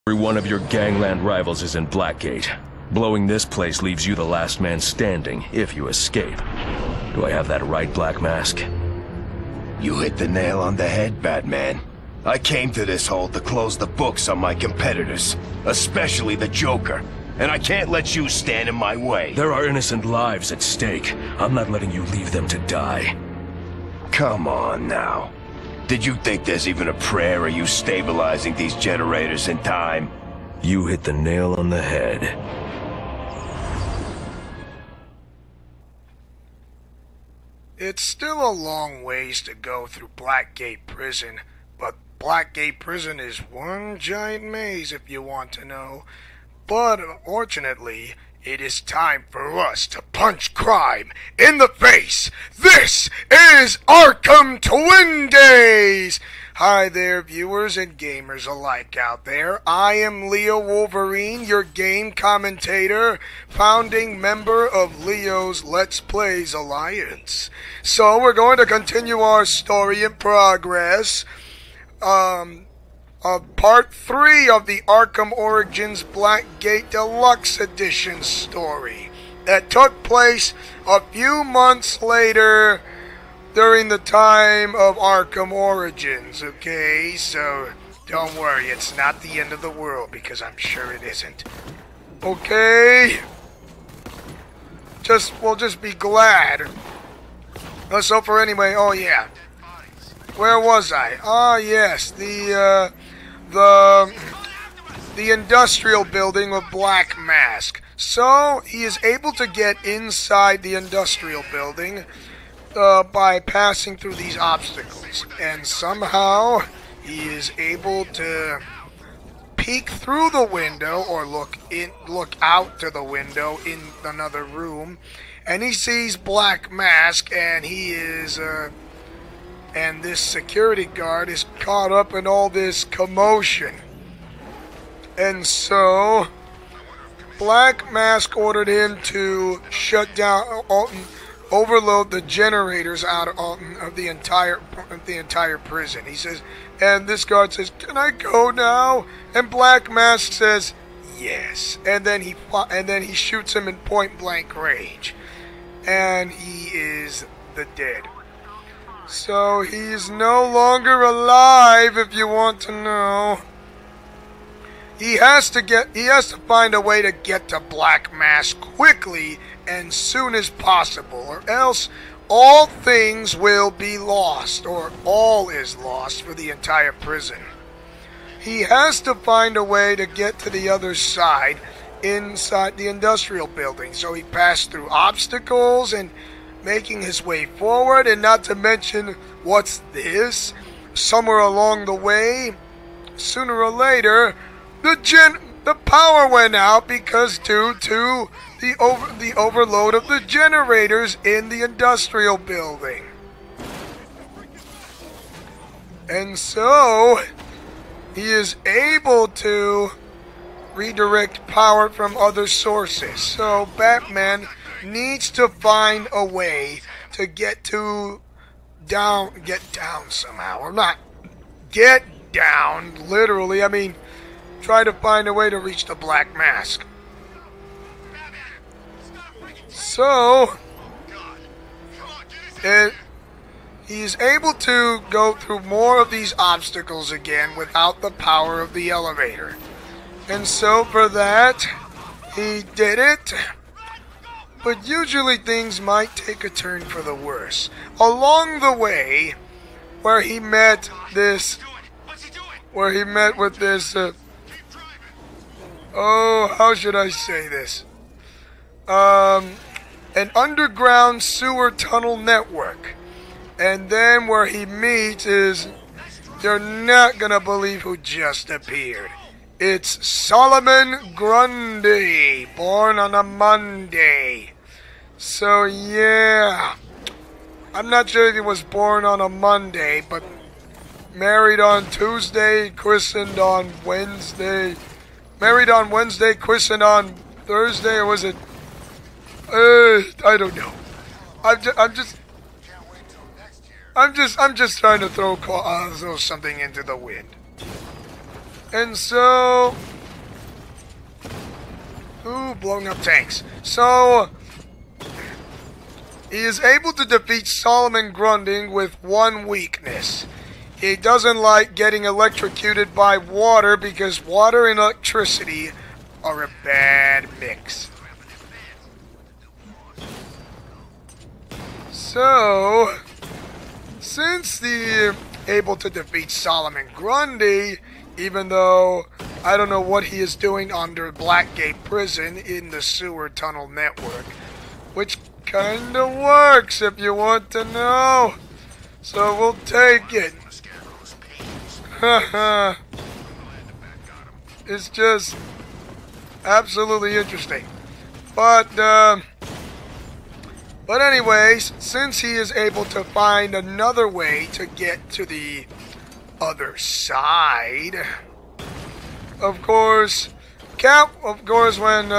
Every one of your gangland rivals is in Blackgate. Blowing this place leaves you the last man standing, if you escape. Do I have that right, Black Mask? You hit the nail on the head, Batman. I came to this hole to close the books on my competitors, especially the Joker, and I can't let you stand in my way. There are innocent lives at stake. I'm not letting you leave them to die. Come on now. Did you think there's even a prayer of you stabilizing these generators in time? You hit the nail on the head. It's still a long ways to go through Blackgate Prison, but Blackgate Prison is one giant maze if you want to know. But unfortunately, it is time for us to punch crime in the face. This is Arkham Twin Days! Hi there, viewers and gamers alike out there. I am Leo Wolverine, your game commentator, founding member of Leo's Let's Plays Alliance. So we're going to continue our story in progress. Part 3 of the Arkham Origins Blackgate Deluxe Edition story that took place a few months later during the time of Arkham Origins, okay? So don't worry, it's not the end of the world, because I'm sure it isn't. Okay? We'll just be glad. So for anyway, oh yeah. Where was I? Ah, yes, the industrial building with Black Mask. So, he is able to get inside the industrial building by passing through these obstacles. And somehow, he is able to peek through the window, or look out to the window in another room. And he sees Black Mask, and he is, and this security guard is caught up in all this commotion. And so, Black Mask ordered him to shut down, overload the generators out of the entire prison. He says, and this guard says, "Can I go now?" And Black Mask says, "Yes." And then he shoots him in point blank range, and he is the dead. So he is no longer alive, if you want to know. He has to find a way to get to Black Mask quickly and soon as possible, or else all things will be lost, or all is lost for the entire prison. He has to find a way to get to the other side inside the industrial building. So he passed through obstacles and making his way forward, and not to mention, what's this? Somewhere along the way, sooner or later, the power went out because due to the overload of the generators in the industrial building. And so, he is able to redirect power from other sources. So, Batman needs to find a way to get down somehow. Or not get down, literally. I mean, try to find a way to reach the Black Mask. So, he's able to go through more of these obstacles again without the power of the elevator. And so for that, he did it. But usually things might take a turn for the worse. Along the way, where he met with this, how should I say this? An underground sewer tunnel network. And then where he meets is, you're not gonna believe who just appeared. It's Solomon Grundy, born on a Monday. So yeah, I'm not sure if he was born on a Monday, but married on Tuesday, christened on Wednesday. Married on Wednesday, christened on Thursday, or was it? I don't know. I'm just trying to throw something into the wind. And so Ooh, blowing up tanks. So, he is able to defeat Solomon Grundy with one weakness. He doesn't like getting electrocuted by water because water and electricity are a bad mix. So, since he's able to defeat Solomon Grundy, even though I don't know what he is doing under Blackgate prison in the sewer tunnel network, which kinda works if you want to know. So we'll take it. Haha. It's just absolutely interesting. But anyways, since he is able to find another way to get to the other side, of course, when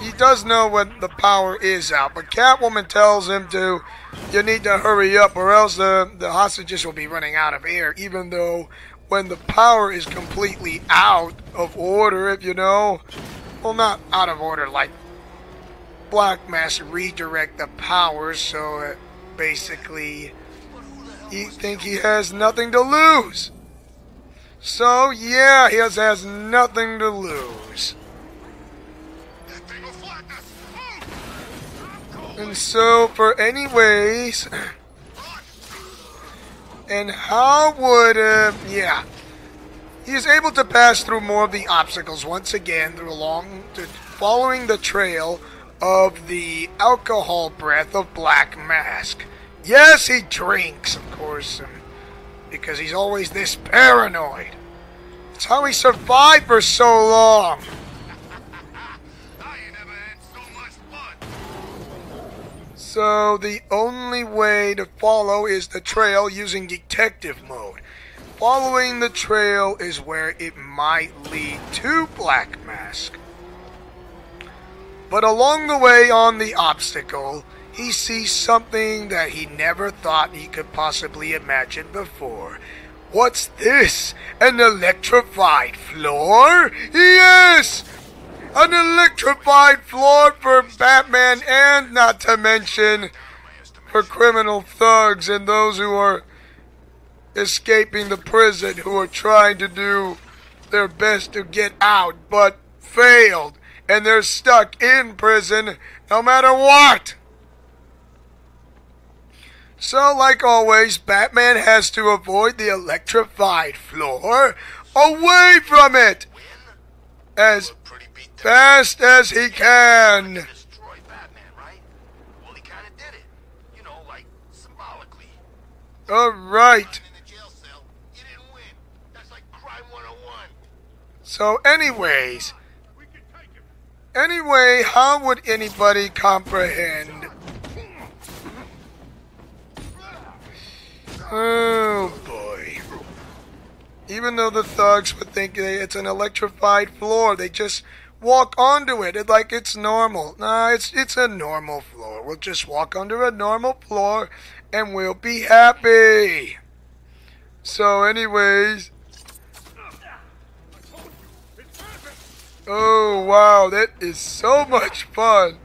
he does know when the power is out, but Catwoman tells him you need to hurry up or else the hostages will be running out of air, even though when the power is completely out of order, if you know, well, not out of order, like Black Mask redirect the power, so basically he think he has nothing to lose. So yeah, he has nothing to lose. And so for anyways, and how would yeah, he is able to pass through more of the obstacles once again following the trail of the alcohol breath of Black Mask. Yes, he drinks, of course, because he's always this paranoid. It's how he survived for so long. So the only way to follow is the trail using detective mode. Following the trail is where it might lead to Black Mask. But along the way on the obstacle, he sees something that he never thought he could possibly imagine before. What's this? An electrified floor? Yes! An electrified floor for Batman, and not to mention for criminal thugs and those who are escaping the prison, who are trying to do their best to get out but failed, and they're stuck in prison no matter what. So like always, Batman has to avoid the electrified floor, away from it as fast as he can. Destroy Batman, right? Well, he kind of did it. You know, like symbolically. Alright. In the jail cell, you didn't win. That's like crime 101. So anyway, how would anybody comprehend? Oh boy. Even though the thugs would think it's an electrified floor, they just walk onto it like it's normal. Nah, it's a normal floor. We'll just walk under a normal floor and we'll be happy. So anyways. Oh wow, that is so much fun.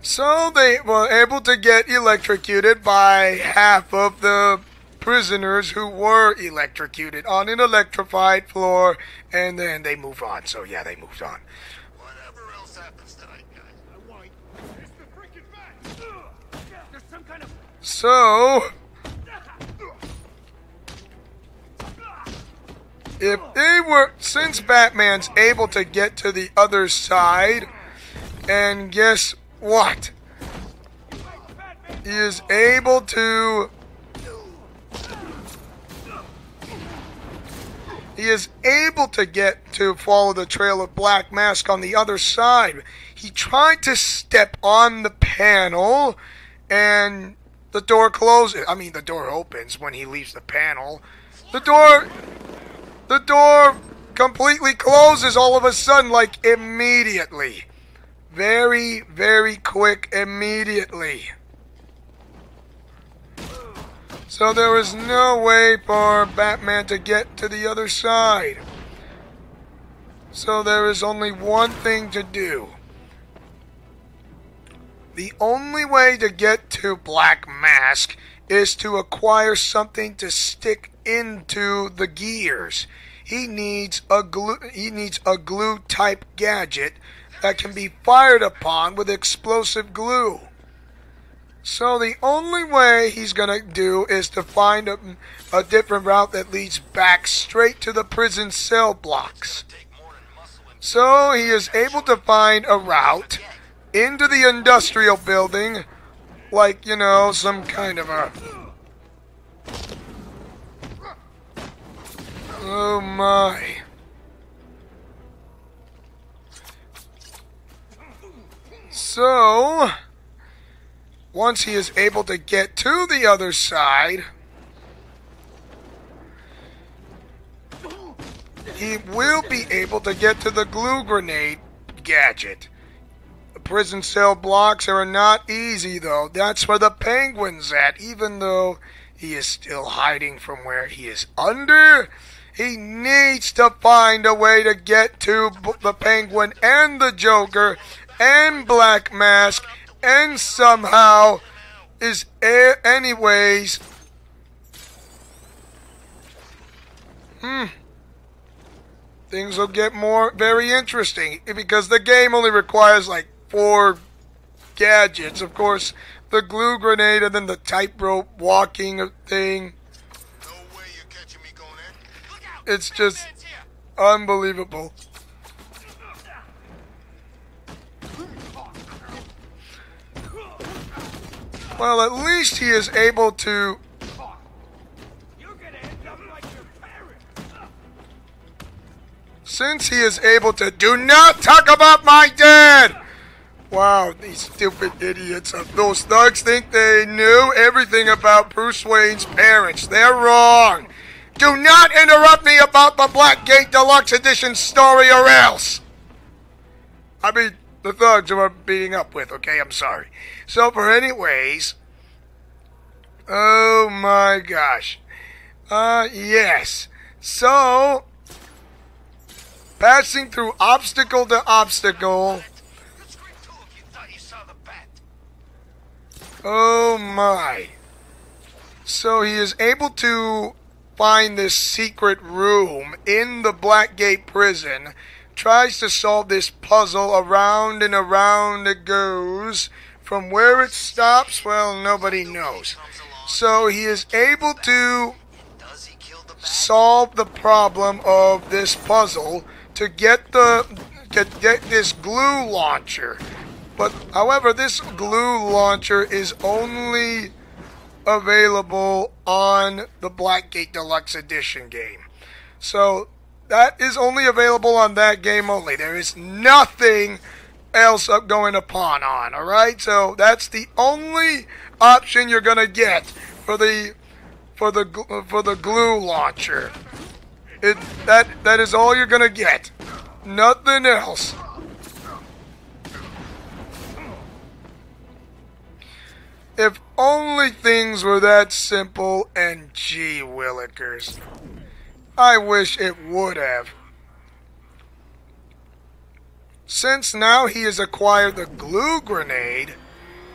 So they were able to get electrocuted by half of the prisoners who were electrocuted on an electrified floor, and then they move on. So yeah, they moved on. Whatever else happens tonight, guys. I won't. It's the freaking back. There's some kind of... So if they were, since Batman's able to get to the other side, and guess what? He is able to get to follow the trail of Black Mask on the other side. He tried to step on the panel and the door closes. I mean, the door opens when he leaves the panel. The door completely closes all of a sudden, like immediately. Very, very quick, immediately. So there is no way for Batman to get to the other side. So there is only one thing to do. The only way to get to Black Mask is to acquire something to stick into the gears. He needs a glue type gadget that can be fired upon with explosive glue. So the only way he's gonna do is to find a different route that leads back straight to the prison cell blocks. So he is able to find a route into the industrial building, like, you know, some kind of a... Oh my. So, once he is able to get to the other side, he will be able to get to the glue grenade gadget. The prison cell blocks are not easy, though. That's where the Penguin's at. Even though he is still hiding from where he is under, he needs to find a way to get to the Penguin and the Joker and Black Mask, and somehow is anyways. Things will get very interesting, because the game only requires like 4 gadgets. Of course, the glue grenade and then the tightrope walking thing. No way you're catching me going in. It's just unbelievable. Well, at least he is able to... Since he is able to... Do not talk about my dad! Wow, these stupid idiots. Those thugs think they knew everything about Bruce Wayne's parents. They're wrong. Do not interrupt me about the Blackgate Deluxe Edition story or else. I mean, the thugs who I'm beating up with, okay? I'm sorry. So, for anyways... Oh my gosh. Yes. So... Passing through obstacle to obstacle... Oh my. So he is able to find this secret room in the Blackgate prison, tries to solve this puzzle, around and around it goes. From where it stops, well, nobody knows. So he is able to solve the problem of this puzzle to get this glue launcher. But, however, this glue launcher is only available on the Blackgate Deluxe Edition game. So, that is only available on that game only. There is nothing else going upon on, alright? So, that's the only option you're going to get for the glue launcher. That is all you're going to get. Nothing else. If only things were that simple, and gee willikers. I wish it would have. Since now he has acquired the glue grenade,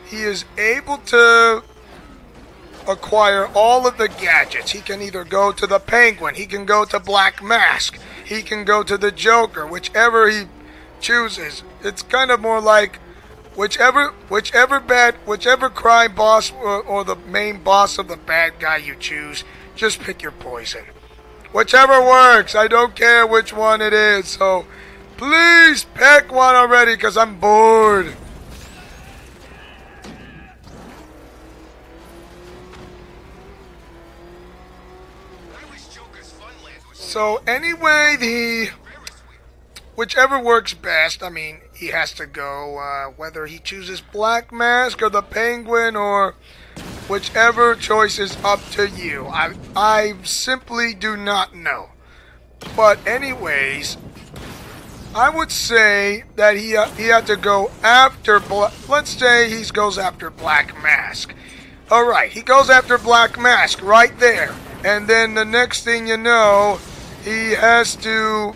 he is able to acquire all of the gadgets. He can either go to the Penguin, he can go to Black Mask, he can go to the Joker, whichever he chooses. It's kind of more like whichever crime boss or the main boss of the bad guy you choose, just pick your poison. Whichever works, I don't care which one it is, so please pick one already, because I'm bored. So anyway, whichever works best, I mean, he has to go, whether he chooses Black Mask or the Penguin or whichever choice is up to you. I simply do not know. But anyways, I would say that he had to go after, let's say he goes after Black Mask. Alright, he goes after Black Mask right there. And then the next thing you know, he has to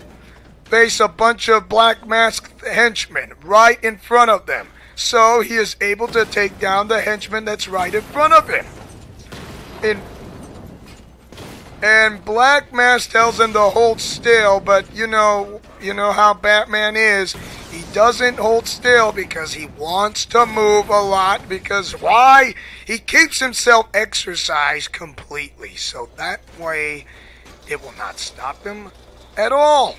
face a bunch of Black Mask henchmen right in front of them. So he is able to take down the henchman that's right in front of him. And Black Mask tells him to hold still, but you know how Batman is. He doesn't hold still because he wants to move a lot. Because why? He keeps himself exercised completely. So that way, it will not stop him at all.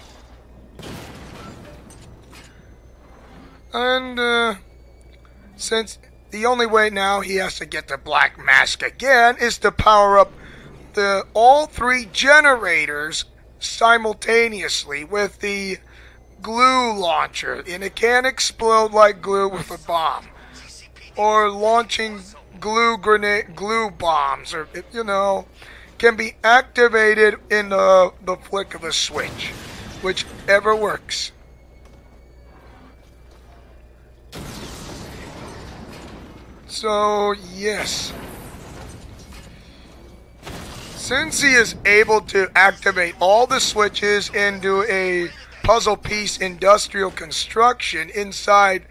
And, since the only way now he has to get the Black Mask again is to power up all three generators simultaneously with the glue launcher, and it can't explode like glue with a bomb, or launching glue bombs, or can be activated in the flick of a switch, whichever works. So yes, since he is able to activate all the switches and do a puzzle piece industrial construction inside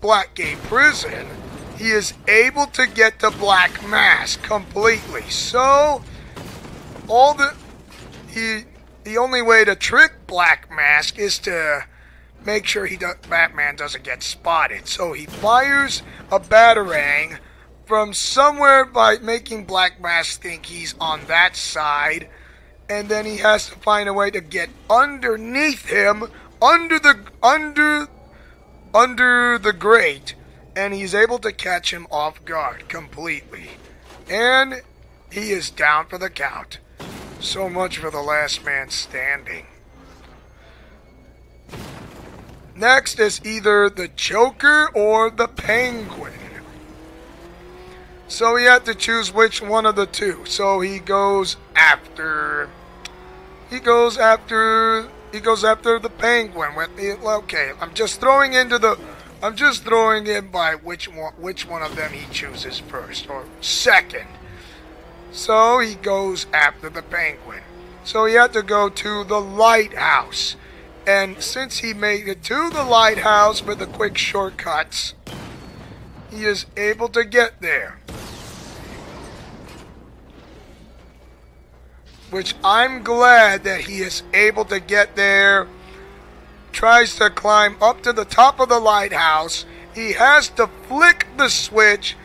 Blackgate prison, he is able to get the Black Mask completely. So the only way to trick Black Mask is to make sure Batman doesn't get spotted. So he fires a batarang from somewhere by making Black Mask think he's on that side, and then he has to find a way to get underneath him, under the grate, and he's able to catch him off guard completely. And he is down for the count. So much for the last man standing. Next is either the Joker or the Penguin. So he had to choose which one of the two. So he goes after the Penguin with the, okay, I'm just throwing in by which one of them he chooses first or second. So he goes after the Penguin. So he had to go to the lighthouse. And since he made it to the lighthouse with the quick shortcuts, he is able to get there. Which I'm glad that he is able to get there. Tries to climb up to the top of the lighthouse. He has to flick the switch,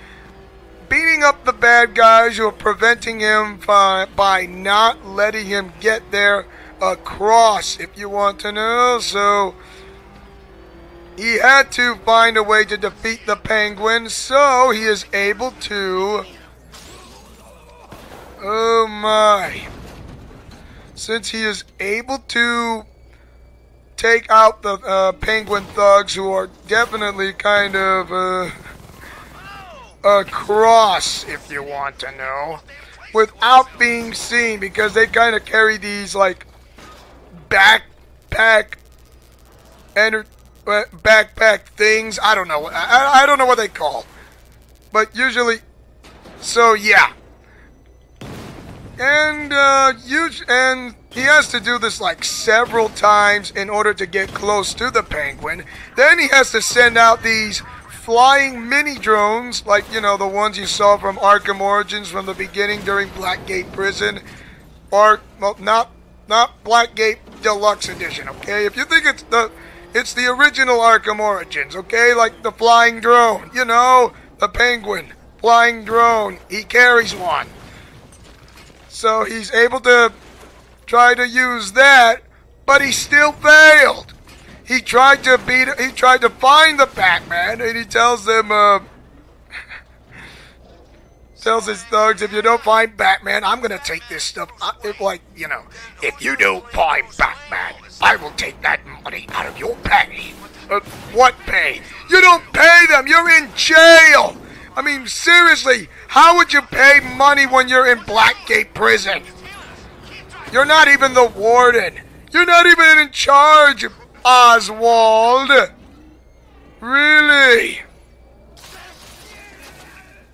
beating up the bad guys who are preventing him by not letting him get there across, if you want to know. So he had to find a way to defeat the Penguin, so he is able to, oh my, since he is able to take out the Penguin thugs, who are definitely kind of across, if you want to know, without being seen, because they kind of carry these like backpack things. I don't know. I don't know what they call, but usually. So yeah, and he has to do this like several times in order to get close to the Penguin. Then he has to send out these flying mini drones, like the ones you saw from Arkham Origins from the beginning during Blackgate Prison, or well, not Blackgate Deluxe Edition. Okay, if you think it's the original Arkham Origins, okay, like the flying drone, the Penguin flying drone, he carries one. So he's able to try to use that, but he still failed. He tried to find the Batman, and he tells them, tells his thugs, if you don't find Batman, I'm gonna take this stuff. If you don't find Batman, I will take that money out of your pay. What pay? You don't pay them. You're in jail. I mean, seriously, how would you pay money when you're in Blackgate prison? You're not even the warden. You're not even in charge, Oswald. Really?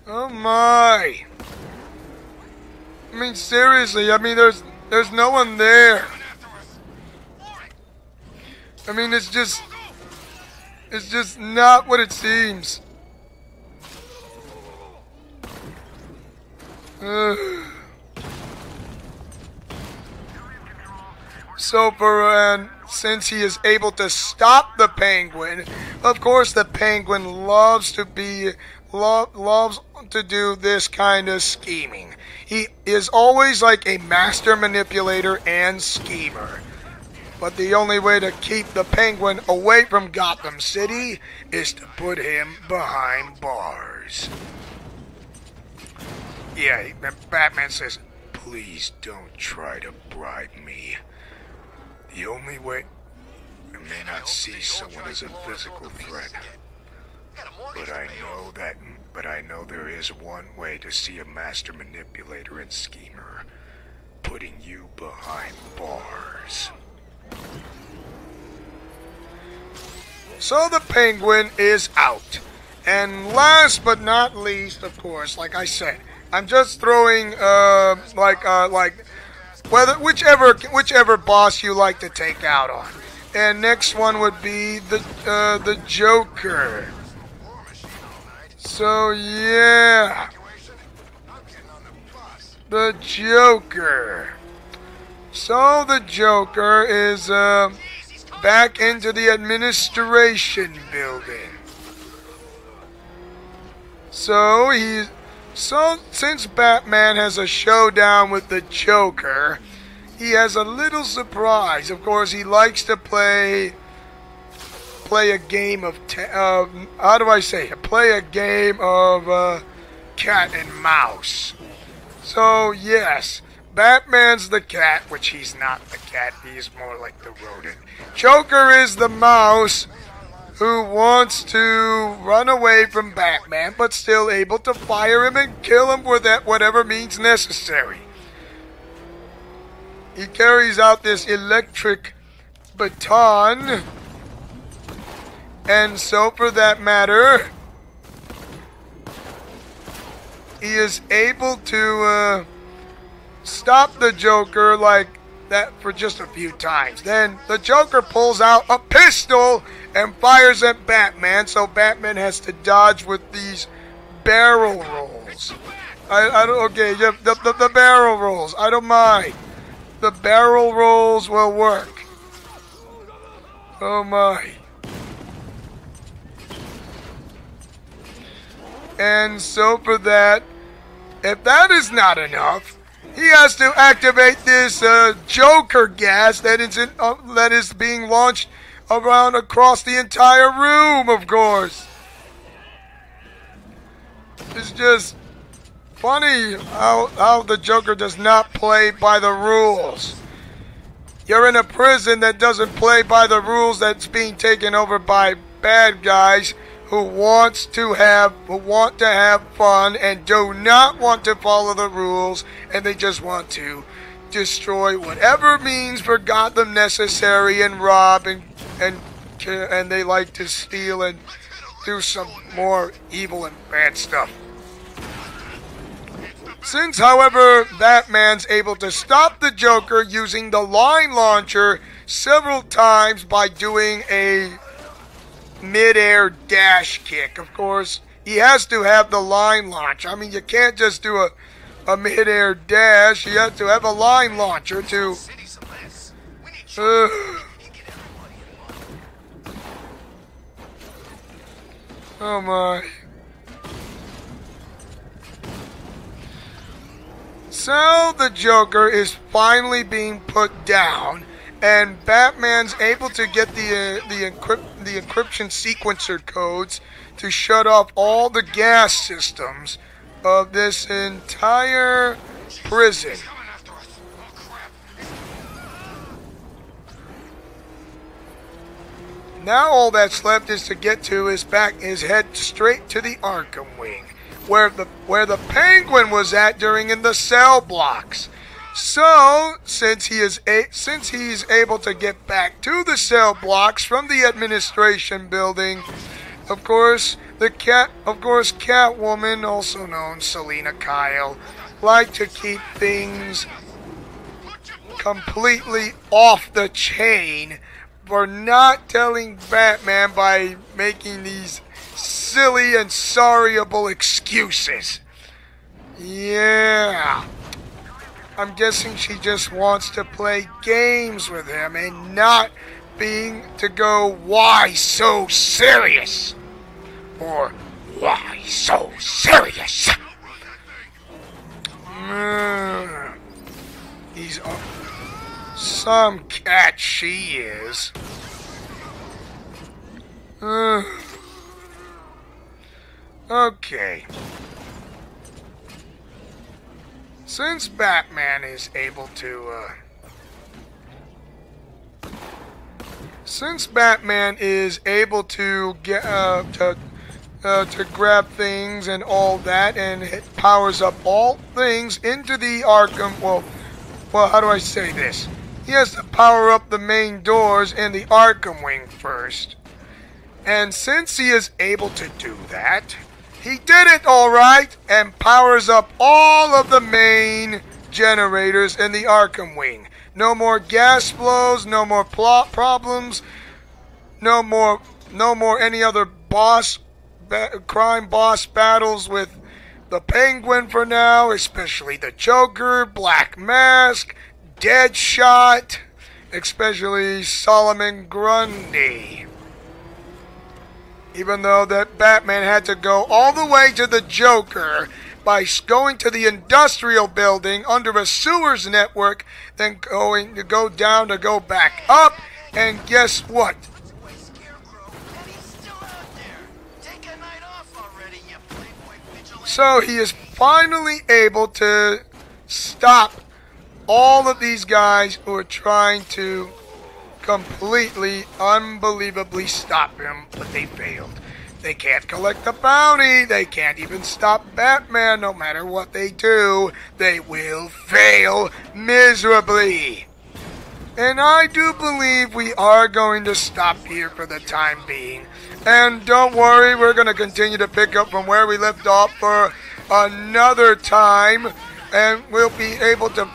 Oh my. I mean, seriously, I mean, there's no one there. I mean, it's just not what it seems. So since he is able to stop the Penguin, of course the Penguin loves to do this kind of scheming. He is always like a master manipulator and schemer. But the only way to keep the Penguin away from Gotham City is to put him behind bars. Yeah, Batman says, "Please don't try to bribe me. The only way... I may not see someone as a physical threat, but I know there is one way to see a master manipulator and schemer. Putting you behind bars." So the Penguin is out. And last but not least, of course, like I said, I'm just throwing whichever boss you like to take out on. And next one would be the Joker. So yeah, the Joker. So the Joker is back into the administration building. So since Batman has a showdown with the Joker, he has a little surprise. Of course, he likes to play a game of play a game of cat and mouse. So yes, Batman's the cat, which he's not the cat, he's more like the rodent. Joker is the mouse who wants to run away from Batman, but still able to fire him and kill him with whatever means necessary. He carries out this electric baton, and so for that matter, he is able to stop the Joker like that for just a few times. Then the Joker pulls out a pistol and fires at Batman, so Batman has to dodge with these barrel rolls. The barrel rolls, I don't mind. The barrel rolls will work. Oh my. And so for that, if that is not enough, he has to activate this Joker gas that is being launched around across the entire room, of course. It's just funny how the Joker does not play by the rules. You're in a prison that doesn't play by the rules, that's being taken over by bad guys who want to have fun and do not want to follow the rules, and they just want to destroy whatever means for Gotham necessary and rob and they like to steal and do some more evil and bad stuff. Since, however, Batman's able to stop the Joker using the line launcher several times by doing a mid-air dash kick. Of course, he has to have the line launch. I mean, you can't just do a mid-air dash. You have to have a line launcher to... Oh my. So the Joker is finally being put down, and Batman's able to get the encryption sequencer codes to shut off all the gas systems of this entire prison. Now all that's left is to get to his head straight to the Arkham wing, where the Penguin was at during in the cell blocks. So, since he's able to get back to the cell blocks from the administration building, Catwoman, also known Selina Kyle, like to keep things completely off the chain for not telling Batman by making these silly and sorryable excuses. Yeah. I'm guessing she just wants to play games with him and not being to go, why so serious? Or, why so serious? He's some cat she is. Okay. Since Batman is able to, get to grab things and all that, and it powers up all things into the Arkham. Well, how do I say this? He has to power up the main doors in the Arkham wing first, and since he is able to do that, he did it all right and powers up all of the main generators in the Arkham wing. No more gas flows, no more plot problems, no more any other crime boss battles with the Penguin for now, especially the Joker, Black Mask, Deadshot, especially Solomon Grundy. Even though that Batman had to go all the way to the Joker by going to the industrial building under a sewers network, then going to go down to go back up, and guess what? So he is finally able to stop all of these guys who are trying to completely, unbelievably stop him, but they failed. They can't collect the bounty. They can't even stop Batman. No matter what they do, they will fail miserably. And I do believe we are going to stop here for the time being. And don't worry, we're going to continue to pick up from where we left off for another time. And we'll be able to...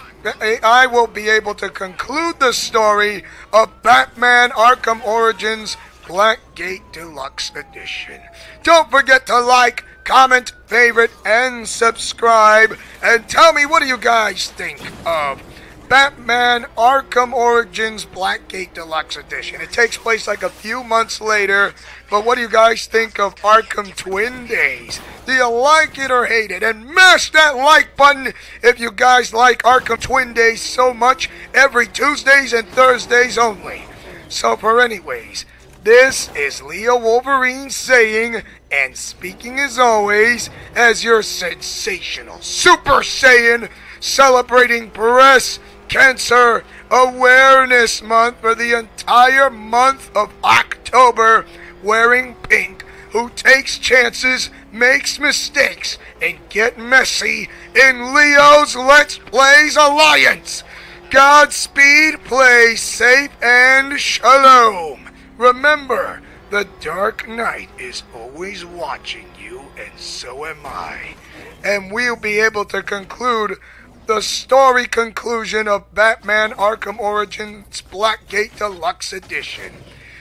I will be able to conclude the story of Batman Arkham Origins Blackgate Deluxe Edition. Don't forget to like, comment, favorite, and subscribe. And tell me, what do you guys think of Batman Arkham Origins Blackgate Deluxe Edition? It takes place like a few months later, but what do you guys think of Arkham Twin Days? Do you like it or hate it? And mash that like button if you guys like Arkham Twin Days so much, every Tuesdays and Thursdays only. So for anyways, this is Leo Wolverine saying, and speaking as always, as your sensational Super Saiyan, celebrating Breast Cancer Awareness Month for the entire month of October, wearing pink, who takes chances, makes mistakes, and get messy in Leo's Let's Plays Alliance. Godspeed, play safe, and shalom. Remember, the Dark Knight is always watching you, and so am I. And we'll be able to conclude the story conclusion of Batman Arkham Origins Blackgate Deluxe Edition.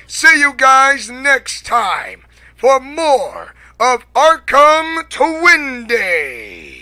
See you guys next time for more of Arkham Twin Days.